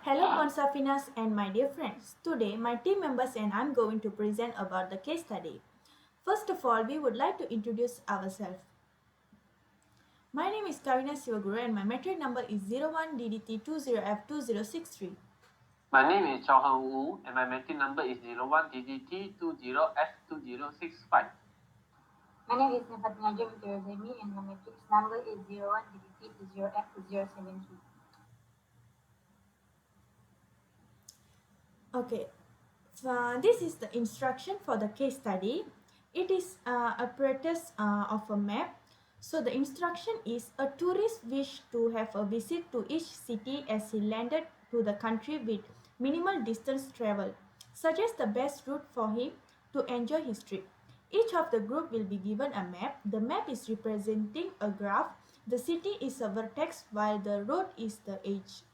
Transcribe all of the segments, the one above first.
Hello Consafinas and my dear friends. Today my team members and I am going to present about the case study. First of all, we would like to introduce ourselves. My name is Kavina Sivaguru and my metric number is 01DDT20F2063. My name is Chao Heng Wu and my metric number is 01DDT20F2065. My name is Nafatina Jami and my matrix number is 01DDT20F2073. Okay, this is the instruction for the case study. It is apparatus of a map. So the instruction is a tourist wish to have a visit to each city as he landed to the country with minimal distance travel. Suggest the best route for him to enjoy his trip. Each of the group will be given a map. The map is representing a graph. The city is a vertex while the road is the edge.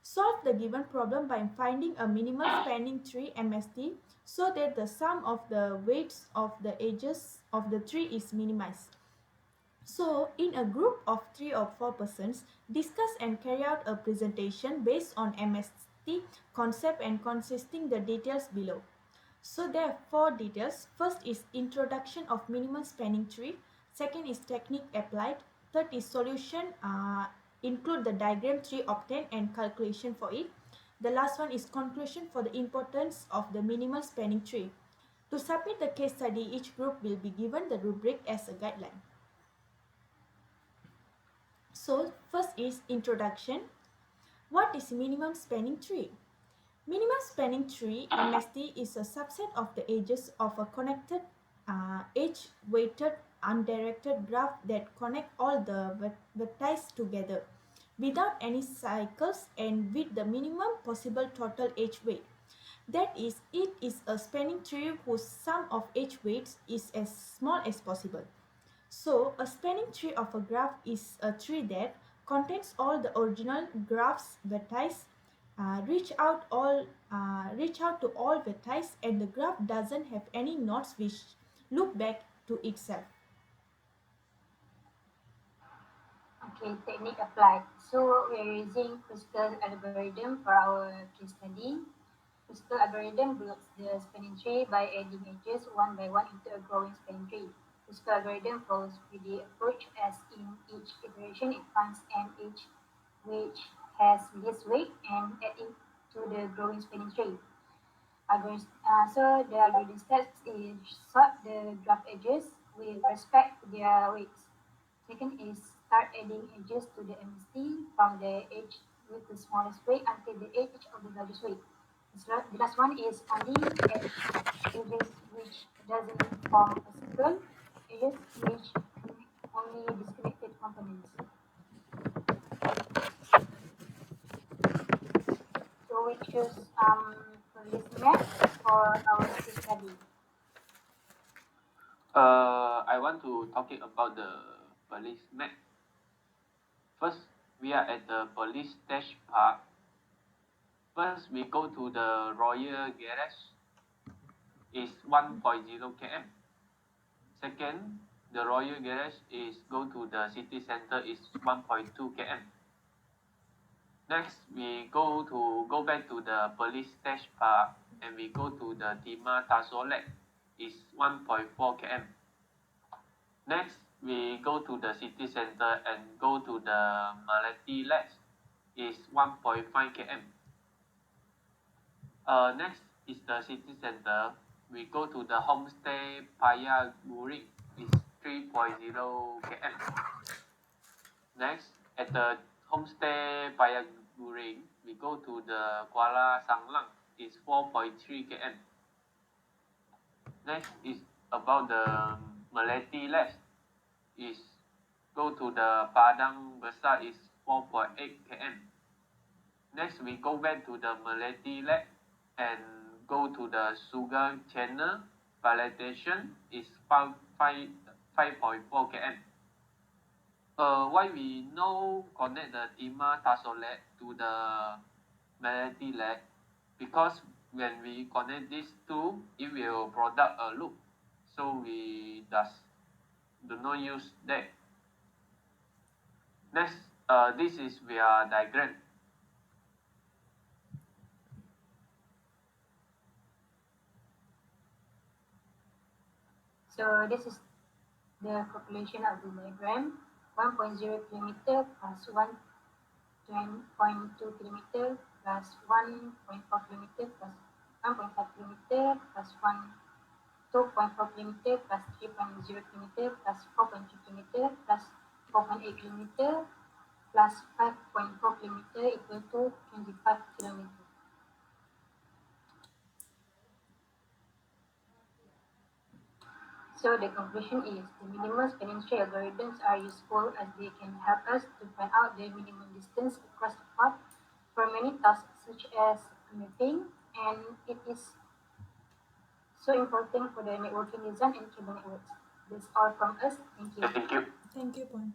Solve the given problem by finding a minimal spanning tree MST so that the sum of the weights of the edges of the tree is minimized. So, in a group of 3 or 4 persons, discuss and carry out a presentation based on MST concept and consisting the details below. So, there are 4 details. First is introduction of minimal spanning tree. Second is technique applied. Third is solution, include the diagram tree obtained and calculation for it. The last one is conclusion for the importance of the minimal spanning tree. To submit the case study, each group will be given the rubric as a guideline. So first is introduction. What is minimum spanning tree? Minimum spanning tree MST is a subset of the edges of a connected edge-weighted undirected graph that connect all the vertices together without any cycles and with the minimum possible total edge weight. That is, it is a spanning tree whose sum of edge weights is as small as possible. So, a spanning tree of a graph is a tree that contains all the original graph's vertices, reach out to all vertices, and the graph doesn't have any nodes which loop back to itself. Okay, technique applied. So we are using Pascal algorithm for our case study. Pascal algorithm builds the spanning tree by adding edges one by one into a growing spanning tree. Pascal algorithm follows with the approach as in each iteration it finds an edge which has least weight and add it to the growing spanning tree. So the algorithm steps is sort the graph edges with respect to their weights. Second is start adding edges to the MST from the edge with the smallest weight until the edge of the largest weight. The last one is only add edges which doesn't form a circle, edges which connect only disconnected components. So we choose police map for our case study. I want to talking about the police map. First, we are at the police dash park. First, we go to the Royal Garage. Is 1.0 km. Second, the Royal Garage is go to the city center is 1.2 km. Next, we go back to the police dash park and we go to the Timah Tasolek is 1.4 km. Next, we go to the city center and go to the Malati Ledge is 1.5 km. Next is the city center. We go to the homestay Paya Guring is 3.0 km. Next, at the homestay Paya Guring, we go to the Kuala Sanglang is 4.3 km. Next is about the Melati Ledge is go to the Padang Besar is 4.8 km. Next, we go back to the Melati Ledge and go to the Sugar Channel Validation is 5.4 km. Why we no connect the Timah Tasolek to the Melati Ledge? Because when we connect these two, it will product a loop. So we do not use that. Next, this is via diagram. So this is the calculation of the diagram. 1.0 kilometer plus 1.2 kilometer plus 1.4 kilometer plus 1.5 kilometer plus 2.4 kilometer plus 3.0 kilometer plus 4.2 kilometer plus 4.8 kilometer plus 5.4 kilometer equal to 25 kilometer. So the conclusion is the minimum spanning tree algorithms are useful as they can help us to find out the minimum distance across the path for many tasks such as mapping, and it is so important for the networking design and cable networks. That's all from us. Thank you. Thank you. Thank you, Pon.